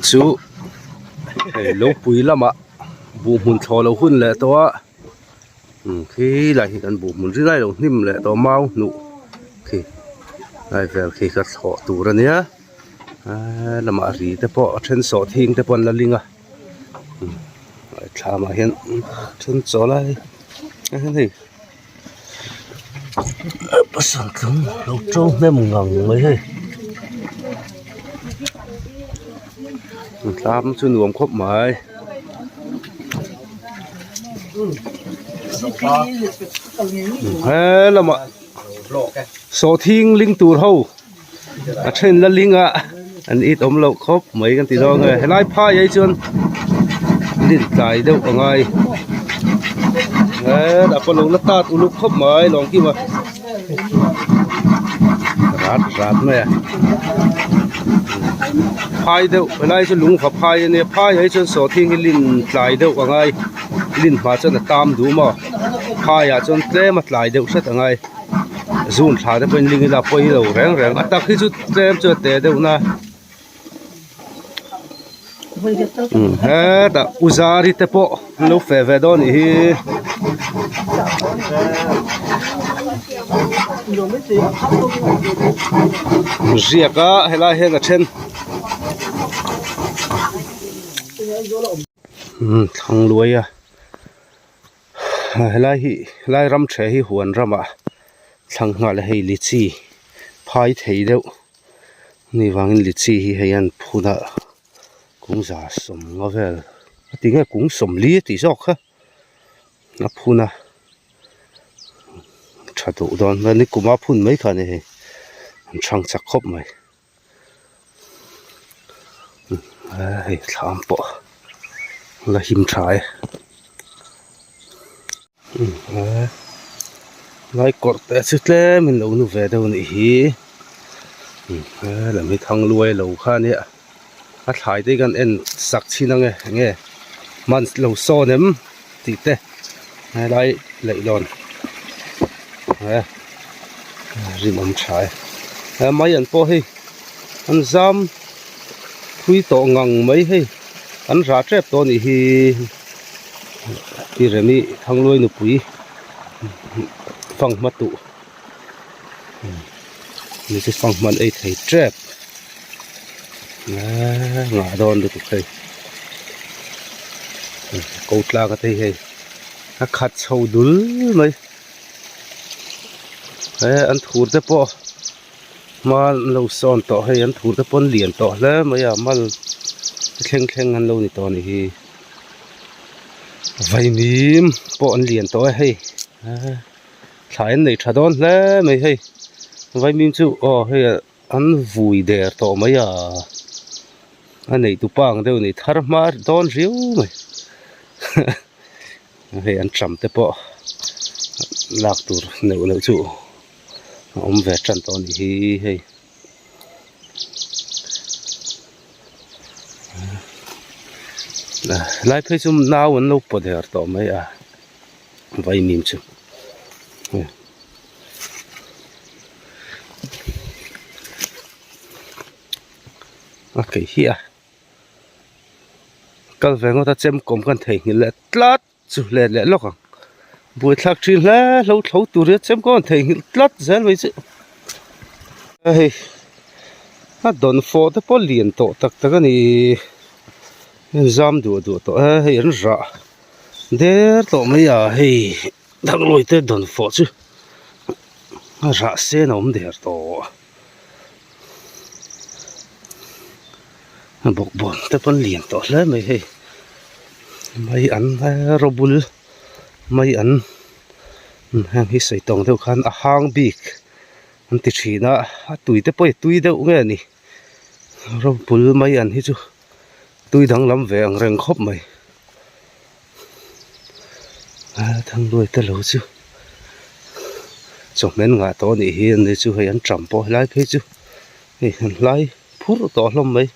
chu lo pui lama bu mun tho lo hun le to khi lại kan bu mun ri lai lo nim le to mau nu khi ai vel khi ka tho tu ra nia lama ri te po then so thing te pon la linga thla ma hian then so lai ni pasan tlung lo tro nem ngang mai he tlam chu nuam khop mai lama so thing ling tur ho a then la linga an it om lo khop mai kan ti do nge helai pha yai chun lin tai deuh angai da pa lo la tat uluk khop mai long ki ma rat me phai deuh helai chu lung kha phai ne phai yai chun so thing lin tlai deuh angai lin ma chun tam du ma phai ya chun tle ma tlai deuh sat angai zun thla de pen ling la poi lo reng reng atak hi chu tlem chu te deuh na ta uzari te po lo fe ve don hi riaka hela he ga then thang luai a helai hi lai ram the hi huan rama thang nga le hei lichi phai thei deuh ni wangin lichi hi heian phuna kung za som nga vel tinga kung som li ti sok kha na phuna thatu don na ni kuma phun mai kha ne he thang chak khop mai hei thlam po la him thai lai kor te chutle min lo nu ve do ni hi la mi thang luai lo kha ni a thlai te kan en sak china nge man lo so nem ti te lai lei lon rim om thai mai an po hi an zam thui to ngang mai hi an ra trep to ni hi ti remi thang luai nu pui phang matu ni se phang man ei thei trap nga don du thei ko tla ka thei he a khat chho dul mai an thur te po ma lo son to he an thur te pon lian to le mai a mal thleng an lo ni to ni hi vai mim po an lian to he thai nei thadon hle mai hei vai mim chu hei an vui der to mai a anei tu pang deuh ni thar mar don riu mai hei an tram te po lak tur neu chu om ve tran to ni hi hei lai phei chum naw an lo po der to mai a vai mim chu okay here kal vengo ta chem kom kan thei ni le tlat chu le lok bui thak thin le lo thau tu re chem kon thei ni tlat zel wei chu hei a don fo te po lien to tak tak ani zam du to hei an ra der to mai a hei thang loi te don fo chu ra se nom der to bok bon te pon lien to hle mai hei mai an robul mai an hang hi sei tong deuh khan a hang bik an ti thina a tui te poi tui deuh nge ni robul mai an hi chu tui dang lam ve ang reng khop mai thang loi te lo chu chok men nga to ni hi ni chu hei an tram po lai phe chu hei lai phur to hlom mai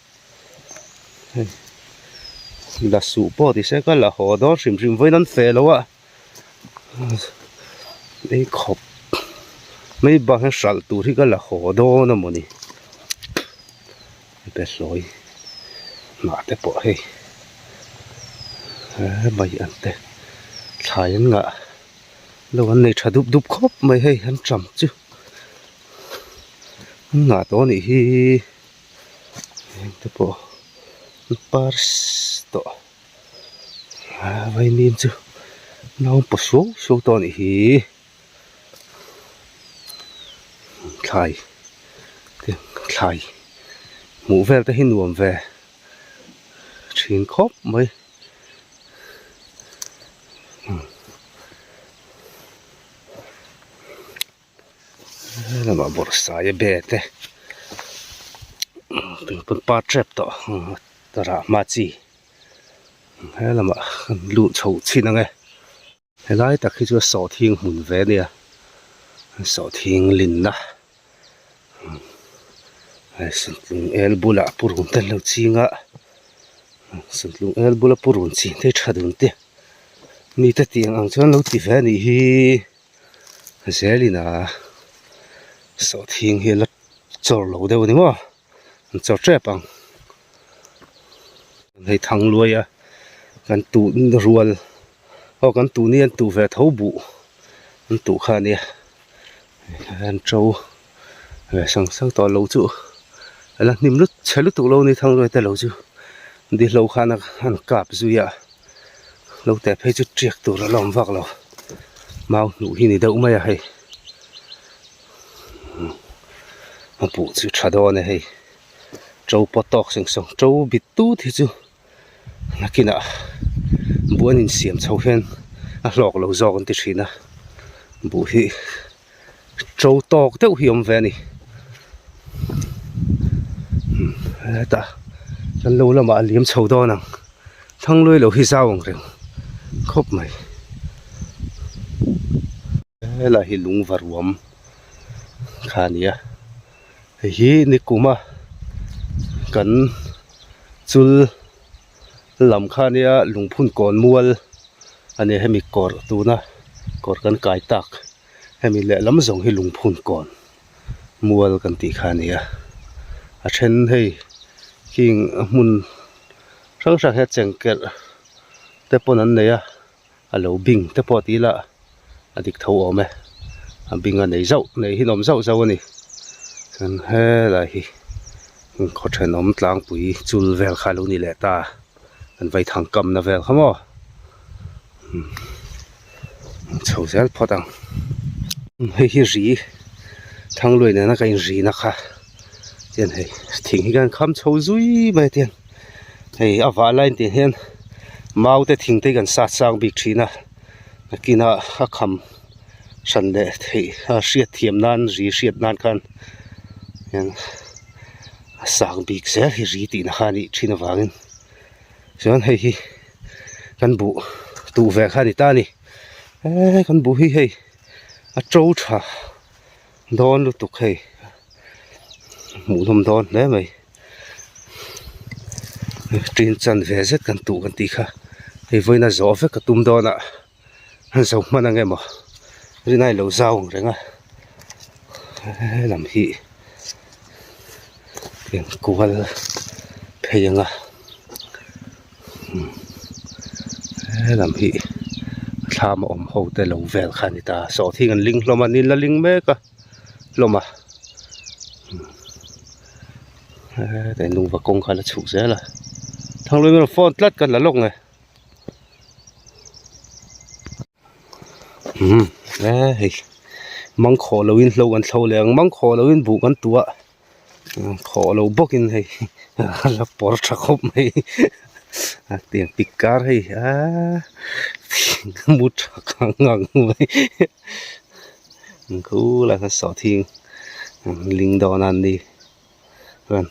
là sụ po thì sẽ có là hồ đó rim với nón phê lâu ạ mấy khop mấy bằng sալ tủ thì có là hồ đó nó mà nè bé lối ngã te po hei mày ăn te thải ăn ngã lâu ăn này trả đục đục khóc mày hei ăn chậm chứ ngã to này hi te po pars to vậy nên chứ nó bỏ xuống số to này hi thải thải mũ về ta hin nuông về chuyện khóc mày là mà bỏ sai bể thế từng phần ba chép to ta ra mà chi hay là mà lụt sầu chín nghe hay lại ta khi cho sầu thiên hùn về nè sầu thiên linh na sân lung el bula purun tên lâu chi ngã sân lung el bula purun chi thế chả đúng thế mi ta tiếng ang cho lâu tí về nè hi dễ li na sầu thiên hi là cho lâu đâu nè mà cho trẻ bằng hay thằng lùi àกันตูรัวเอากันตูนี่ตูเวทเอาบุกันตูข้านี่กันโจสังต่อเราจู่แล้วนิ่มลุดใช้ลุดตูเราในทางเลยแต่เราจู่ดีเราข้านักหันกาบจู่ยะเราแต่ให้จุดเจียกตัวเราลองฟักเราเมาหนูที่นี่เดาไม่ให้มาปูจู่ชาดอนให้โจปตอกสิงสงโจบิดตู้ที่จู่นักกินอ่ะบัวนินเสียมเช่าเห็นหลอกเราจอกันติดชีนะบัวที่โจตอกเต้าหิมแวนี่แต่ฉันรู้แล้วมาเลี้ยมเช่าดอนังทั้งเลยเราที่เศร้าเรื่องครบไหมแล้วหิลุงวารวมขานี้ฮีนี่กูมากันจุลลำข้านี้ลุงพุ่นก่อนมัวอันนี้ให้มีกอดตัวนะกอดกันกายตักให้มีแหละลำส่งให้ลุงพุ่นก่อนมัวกันตีข้านี้เช่นให้กิ่งมุนช่างสักให้เจงเกิดแต่ปนนั้นเนี่ยเราบิงแต่พอตีละอดีตเท่าเอาไหมบิงอันไหนเจ้าไหนที่น้องเจ้านี่ฉันให้อะไรเขาใช้น้ำล้างปุ๋ยจุลเวลข้าลูนี่แหละตาอันไว้ทางกำนะเวลเขามั้งเฉาเสียพอดังให้รีทางลุยเนี่ยนักการรีนะคะเดี๋ยวให้ทิ้งกันคำเฉาจุยไม่เดี๋ยวให้อาวาไลน์เดี๋ยวเห็นเมาแต่ทิ้งได้กันสัตว์สร้างบิ๊กชีนะกินอาคำฉันเดที่เสียเทียมนั้นรีเสียดนั้นกันยังสร้างบิ๊กเสียให้รีตีนะคะนี่ชีนวางินฉะนั้นให้กันบุตูแวกข้านิตานี่กันบุให้โจชาดอนลุตุกให้หมูทมดอนได้ไหมจีนจันเวเซตกันตูกันตีค่ะให้ไว้น่าจะอฟเฟกตุ้มดอนอ่ะฮันส่งมานั่งไงมั้งรีน่าเราเศร้าเรื่องอ่ะลำฮีเพียงกูว่าเพียงอ่ะลำฮีทำอมหูแต่เราเวลขานิตาสอที่กันลิงลงมานี่ละลิงแม่ก็ลงมาแต่ลุงว่ากงขาละฉุกเสียละทางเลยมันฟ้อนตัดกันละลงไงเฮ้ยมังขอเราวินเรากันเท่าแรงมังขอเราวินบุกันตัวขอเราบอกกินให้แล้วปอดชักคบไหมเตียงปิกการให้มุดขังงังไว้กูแล้วก็สอทิ้งลิงดอนันดีกัน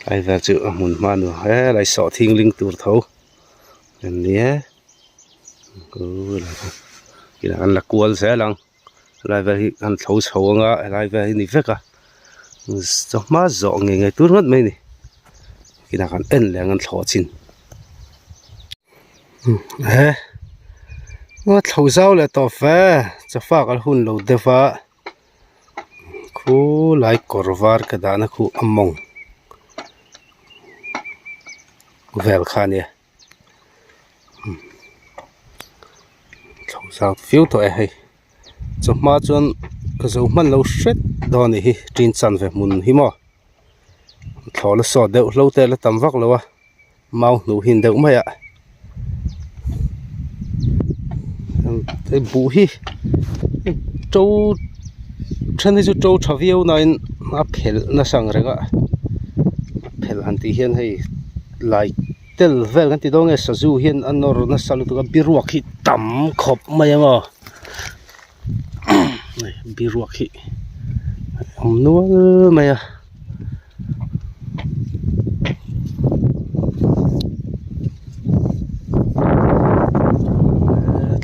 ไอ้แบบจะหมุนมาหนูไอ้สอทิ้งลิงตัวเท่าอันนี้กูแล้วกีฬากันละกวนเสียหลังไอ้แบบกันเท่าเท่าง่ะไอ้แบบนี่เฟกอะจะมาจ่อเงี้ยตัวนั้นไม่นี่กินอาหารเอ็นแรงกันถอดชินว่าเท่าเจ้าเลยต่อแฟจะฝากกันหุ่นเราเดฟ้าคู่ไล่กอร์วาร์กระดานคู่อมง vel khania thong sang fiu to e hei chuma chuan ka zo man lo hret dawni hi tin chan ve mun hi mo thawla so deuh lo te la tam vak lowa mau nu hin deuh mai a te bu hi to chani chu to thaviau na in a phel na sang renga phel han ti hian hei lai tel vel kan ti dong e sazu hian anor na salu tu biruak hi tam khop mai anga biruak hi nual mai a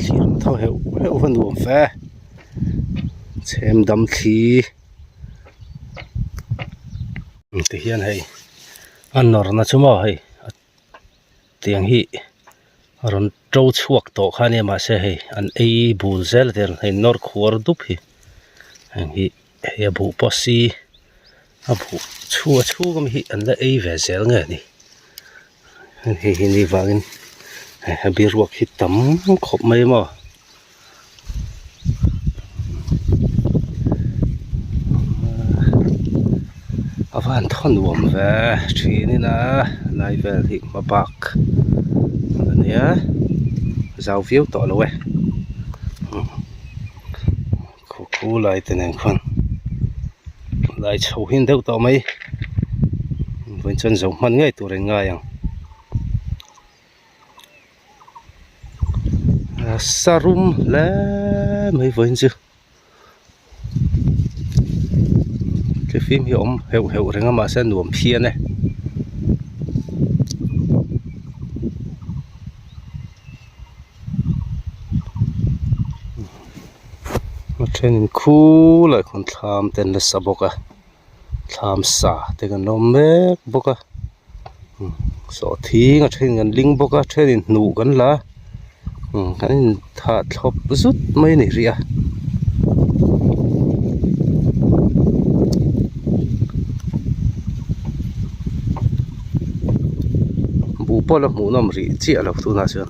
thlir tho heu van nuam fe chem dam thli ti hian hei anor na chuma hei tiang hi ron trâu chuak to khani ma se hei an ei bul zel der hei nor khwar dup hi hi he bu posi a bu chu gam hi an la ei ve zel nge ni hi ni wangin ha bi ruak hi tam khop mai ma avan thon wom ve thini na lai vel hi ma bak ania zau viu to lo we khu lai tenen khon lai chho hin deuh to mai voin chon zo man ngai tu ren nga yang sarum la mai voin chu cái phim hi om heu renga ma sa nuam phian e ma trenin khu lai khon thlam ten la saboka thlam sa te kan nom mek boka so thi nga thren kan ling boka trenin nu kan la kan tha thlop zut mai ni ria pola mu nom ri chi alo tu na chuan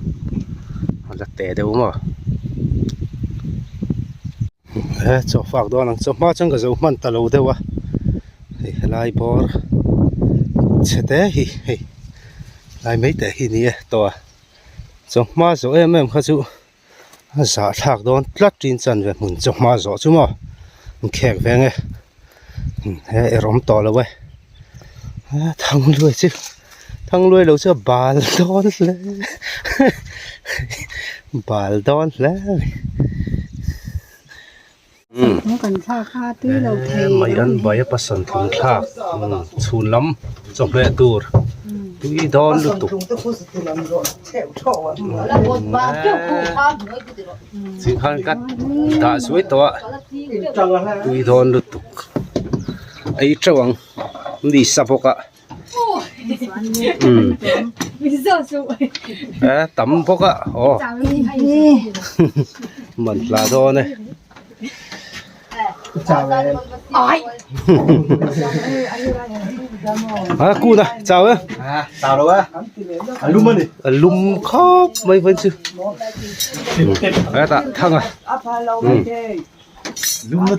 la te deuh ma cho fak do nang cho ma chang ka zo man ta lo dewa lai bor chete hi hei lai mai te hi ni to cho ma zo em kha chu za thak don tlat tin chan ve mun cho ma zo chu ma khek ve nge he rom to lo we thang lui chu thằng nuôi lâu chưa bal đón lẽ bal đón lẽ nó cần pha pha tưới lâu thề mày ăn bấy pasan thùng thác chun lắm trong lệ tour tưới đón lúc tục xin khăn cắt đã suối to tưới đón lúc tục ấy trâu đi sapoka tắm bốc ạ mình là do này cu này chào ơi chào đâu á lum đi lum khóc mấy vẫn chưa tạ thằng à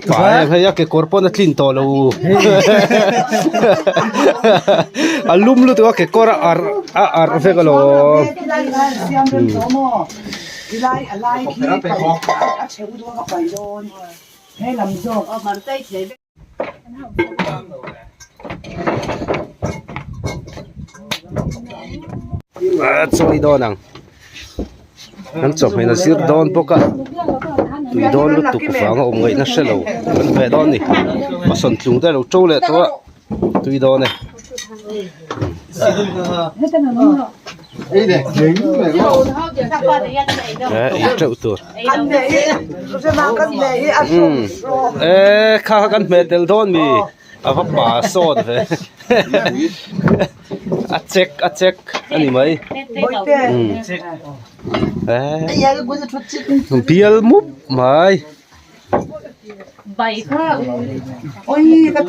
phải phải cái corpo nó clean to lâu lum lu tu cái cora ar phải cái lo chơi đó nè hắn chụp hay là xịt đòn bốc à tùy đòn lúc tục phá ngọc người nó sẽ lâu vẫn về đòn này mà sần chúng ta lâu trâu lệ thôi tùy đòn này ít trâu tuột khá căn mẹ tel đòn mi pháp bà sốt vậy check anh mấy biel múp mày ใบข้าว โอ้ยก็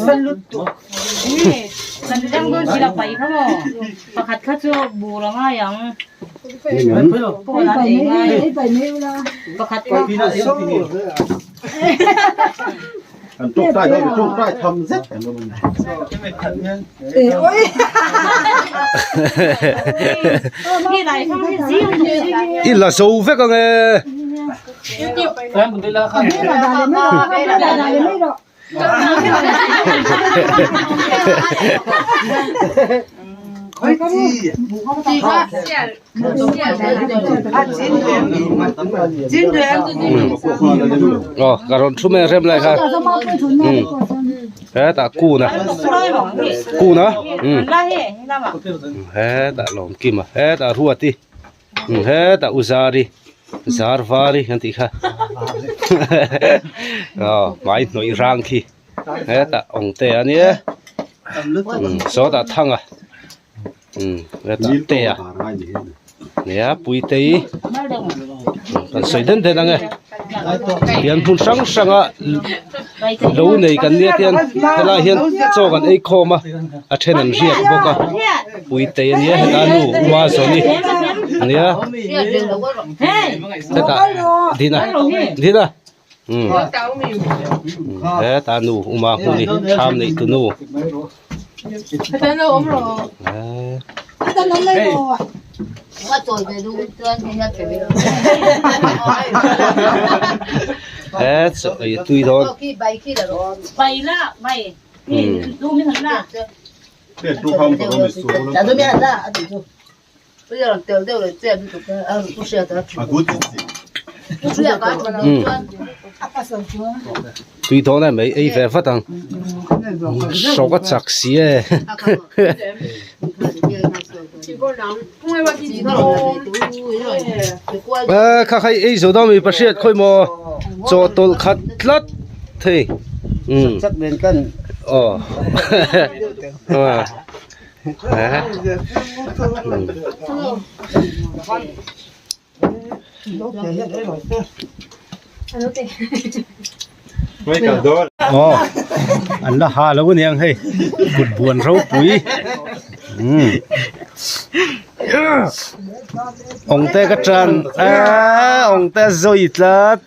สลุดตัว นี่กันจังก็สิละใบข้าวประคัดข้าวจะบูรง่ายยังพวกนั้นเองง่าย ไปไม่เวลา ประคัดข้าว ปีนั้นเองปีนี้อันตกใต้ก็ตกใต้ทำเสร็จกันแล้วมัน โอ้ย นี่ไรข้าวที่ซิ่ง อีละสูเฟก็ไง ไม่ละดาเลยไม่หรอกเฮ้ยจีจีก็จินเดือน อ๋อการอนชุมเริ่มเลยครับ จะมาไปถึงนั่นก่อน เฮ้ตากูนะ ร้อยหรอนี่ กูนะ ลาเฮ่นี่ละมา เฮ้ตาลมกิมเฮ้ตารัวติเฮ้ตาอุซารีซาร์ฟารีอันติค่ะอ๋อไม่หน่อยร่างที่เฮ้ตาองเตอันนี้โซตาทั้งอ่ะเฮ้ตาเตะเนี่ยปุยเตยกันสวยเด่นเด่นไงเฮียนพุ่งสังอ่ะดูในกันเนี่ยเฮียนเวลาเฮียนโจกันไอ้คอมาอาเชนันเรียกบอกว่าปุยเตยเนี่ยเห็นอันนู้มาสนี่เนี่ย เฮ้ เฮ้ตาดีนะดีนะเฮ้ตาหนูอุมาคุนี่ชามในตัวหนู แต่น้องไม่รอ ว่าตัวไปดูเตือนให้ยัดไปเลย เฮ้สไอ้ตุยโดน ก็ขี้ใบขี้ละร้อน ใบละใบนี่ดูไม่ถึงละ เด็ดดูความตัวมันสูง แต่ตัวไม่หันละอ่ะดู不要掉掉了，这样就不不是要得， อ่ะกูติดสิ 不是要干什么？ ตุยโดนน่ะไม่ไอ้แบบฟัดตังสกัดจักสีเอ้ ข้าใครไอ้สุดามีประเทศค่อยมาจอตลขัดลัดเท่จักเดินกัน อ๋อไม่กระโดด อ๋ออันละหาแล้วเนี่ยเฮ้ยบุญบวนเราปุ๋ยองเตกจันองเตโซอิตลัด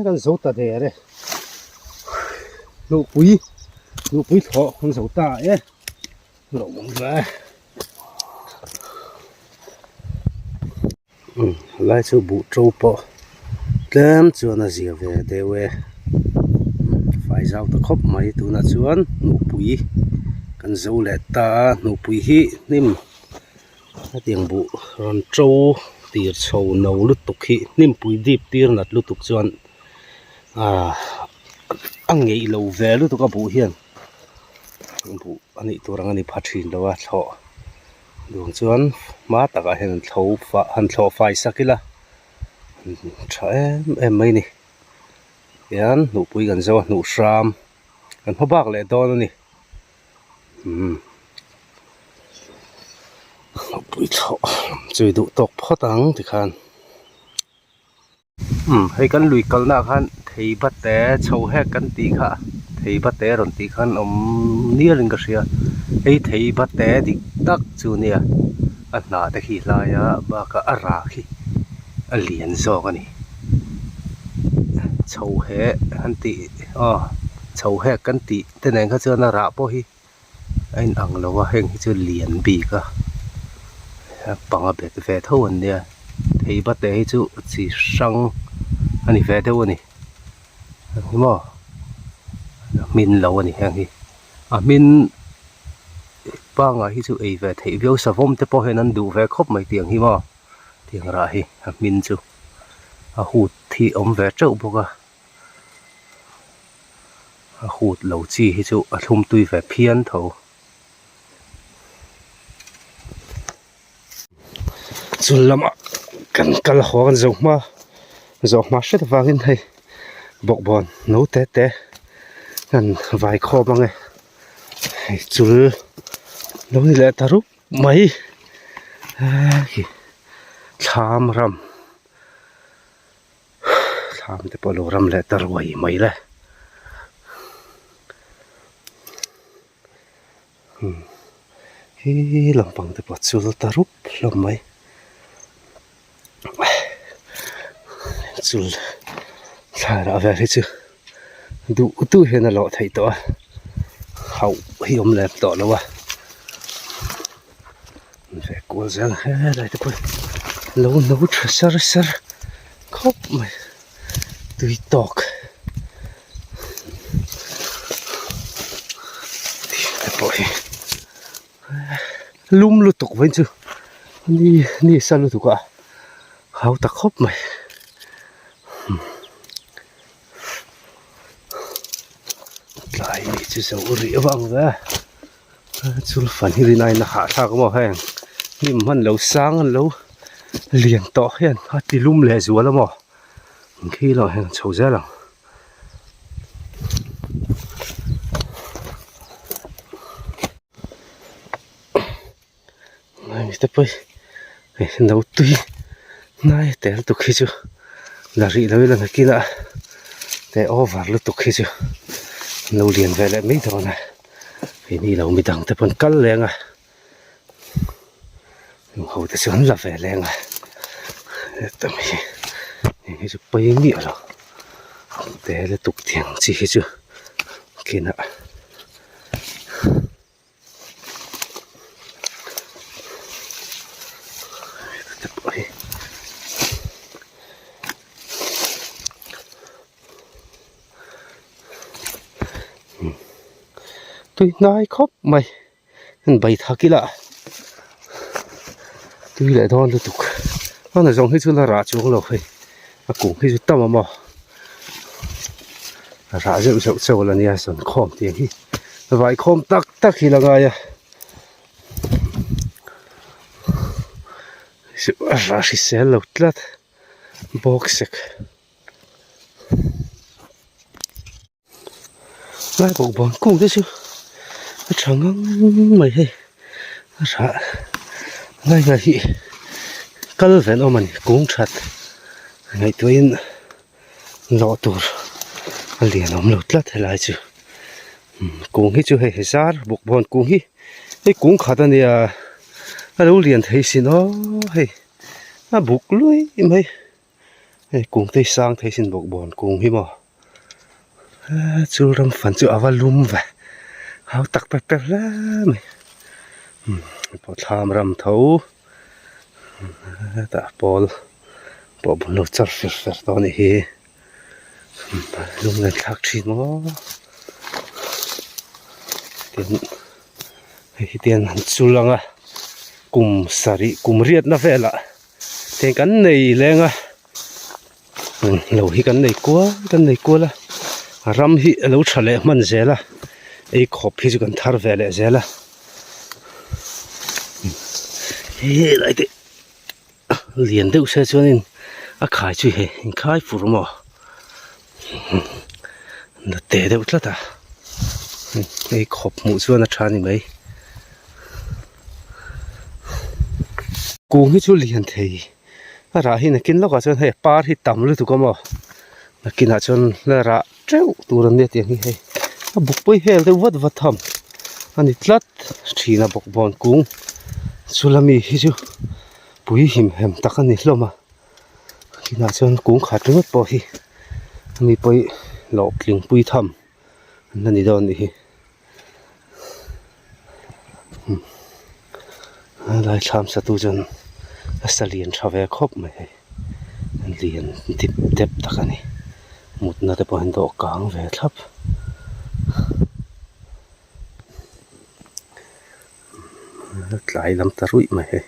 กันโซตาเดเรลูกปุยถอกันโซตาหลงเลยไล่ชูบุโจปอเริ่มจวนเสียเวเดเวไฟเจ้าตะคบไม่ตัวน่ะจวนลูกปุยกันโซเลตาลูกปุยฮีนิ่มเตียงบุรอนโจตีร์โชว์นลุตุกฮีนิ่มปุยดิบตีร์นัดลุตุกจวนอังเงยโลเวลุตุกบุเฮียนบุอันนี้ตัวรังอันนี้พัดหินแล้วว่าท่อดวงจวนมาตะกะเห็นท่อหันท่อไฟสักกิละใช่ไม่นี่ยันหนูปุยกันโซหนูชามกันพ่อบักเลยตอนนี้ปุยท่อจุยดุตกพ่อตังที่คันให้กันลุยกันนะคันที่บัดแต่เช่าแหกกันตีค่ะที่บัดแต่รอนตีคันเนี่ยลิงกเสียไอ้ที่บัดแต่ดิตักจูเนี่ยอันน่าตะขี้ลายะบากะอาราขี้อเลียนซอกันนี่เช่าแหกกันตีเช่าแหกกันตีแต่ไหนเขาเจอนาระป่ะฮีไอ้อังเราว่าเฮงเจอเลียนบีกะปังอาเบ็ดแฟเท่าวันเนี่ยที่บัดแต่ให้จูจีสังอันนี้แฟเท่าวันนี่เห็นมั้ยมินเราอันนี้แห่งที่มินป้างที่จูไอแฟที่เบี้ยวสะพมแต่พอเห็นนั้นดูแฟครบไม่เตียงที่มั้ยเตียงอะไรมินจูหูดที่อมแฟเจ้าพวกหูดเหล่าจีที่จูทุ่มตุยแฟเพี้ยนเท่าจุลละมากันหัวกันจงมาเสร็จฟังกันให้บอกบอลโน้ตแต่กันไว้คอบ้างไงจุลเรานี่แหละทารุไม่ชามรำแต่พอเรารำแหละตารุยไม่เลยลำพังแต่พอจุลตารุลำไม่จุลสาระแบบนี้จูดูตู้เห็นอะไรไทยตัวเขาหิมแหลมต่อแล้ววะแฝงกูจะอะไรทุกคนแล้วนู้ดสารครบไหมตุยตอกแต่พอลุ่มลุตกไว้จูนี่สารลุตกอ่ะเขาตะครบไหมลายนี่จะสูรีบ้างนะจุลฝันที่นายนักหาทางมาแห้งนี่มันเราสร้างเราเลี้ยงต่อเห็นฮัตติลุ่มเลยสัวแล้วมั้งขี้เราแห้งเฉาเสียหลังไม่แต่ไปเราตุยนายแต่ตุกขี้จูลารีเราเล่นกินละแต่โอวาร์ลุตุกขี้จูเราเรียนไปแล้วไม่ทนนะทีนี้เราไม่ดังแต่เป็นกันแรงอ่ะเขาจะสอนเราไปแรงอ่ะแต่ไม่นี่จะไปยังมีอะไรแต่ละตุกเถียงจีจูกินอ่ะตุยนายครบไหมนั่นใบทักกิละตุยเลยทอนตุกอันนั้นจงให้ชุลราจงเราให้กุ้งให้ชุดตั้มมาราจะอุศแล้วเนี่ยส่วนคอมเตียงที่ใบคอมตักที่ละไงอ่ะสุราชิเซลล์ตัดบ็อกซ์ไล่บอกบอลกุ้งได้ชิchẳng mày hay sợ ngay ngày hi cái vẻ nó mình cũng chặt ngày tuổi lọ tuổi liền ông lột lát lại chứ cũng hết chưa hay sát buộc bọn cũng hi cái cũng khá là nè lâu liền thấy xin nó hay buộc lưới mày Hey, kung tay sang tay sin bok bon kung hi mo. Chu ram fan chu avalum va. Hau tak tak tak la me. Po tham ram thau. Ta pol. Po bun lo char fir fir to ni hi. Lum ngan thak chin mo. Tian chu langa. Kum sari kum riat na vela. Ten kan nei lenga. Lâu hi kan nei kwa la ram hi lo thale man zela ei khop hi chu kan thar vele zela he lai te lian deuh se chuanin a khai chu he in khai fur mo na te deuh tlata ei khop mu chuan a thani mai kung hi chu lian thei ra hi nakin lo ka chon he par hi tam lu tu ko mo nakin ha chon la ra treu turan ne tiang hi he a buk poi hel de wat wat tham ani tlat thina bok bon kung sulami hi chu pui him hem takani hloma kina chon kung khat ngot po hi mi poi lo kling pui tham nani don ni hi lai tham sa tu jon Asalian travel khop mai lian tip tep takani mutna te poin do kang ve thlap tlai lam tarui mai he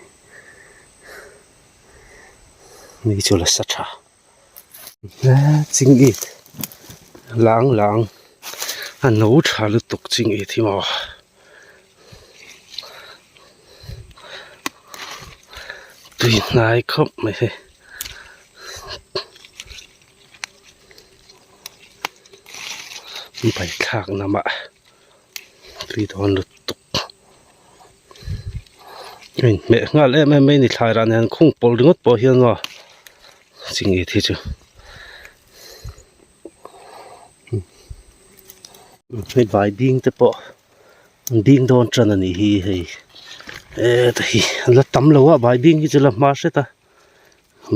mi chola sacha na ching it lang lang an no thalu tuk ching it hi ma tui nai khop mai he bai thak nama tui don lut tuk me ngal em me ni thai ran han khung pol ringot po hian wa ching e thi chu me vai ding te po ding don tran ani hi hei ta hi la tam lo wa bai bing hi chula ma se ta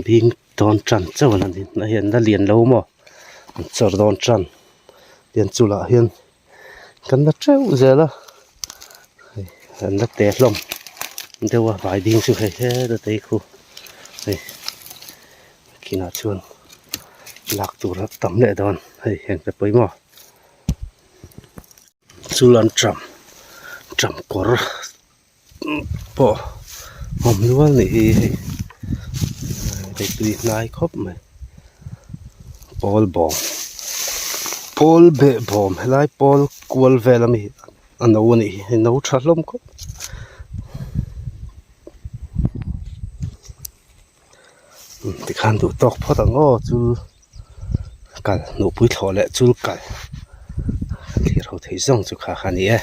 bing don tran chawan an din na hian na lian lo mo chor don tran lian chula hian kan na treu zela an la te hlom dewa bai bing chu he da te khu hei kina chuan lak tur tam le don hei heng te poi mo chulan tram kor po hom lual ni hi tui nai khop mai pol be bom helai pol kual velami ano ni no thalom ko ti khan du tok phot ango chu kal no pui thlole chul kal thi ro thei zong chu kha khani e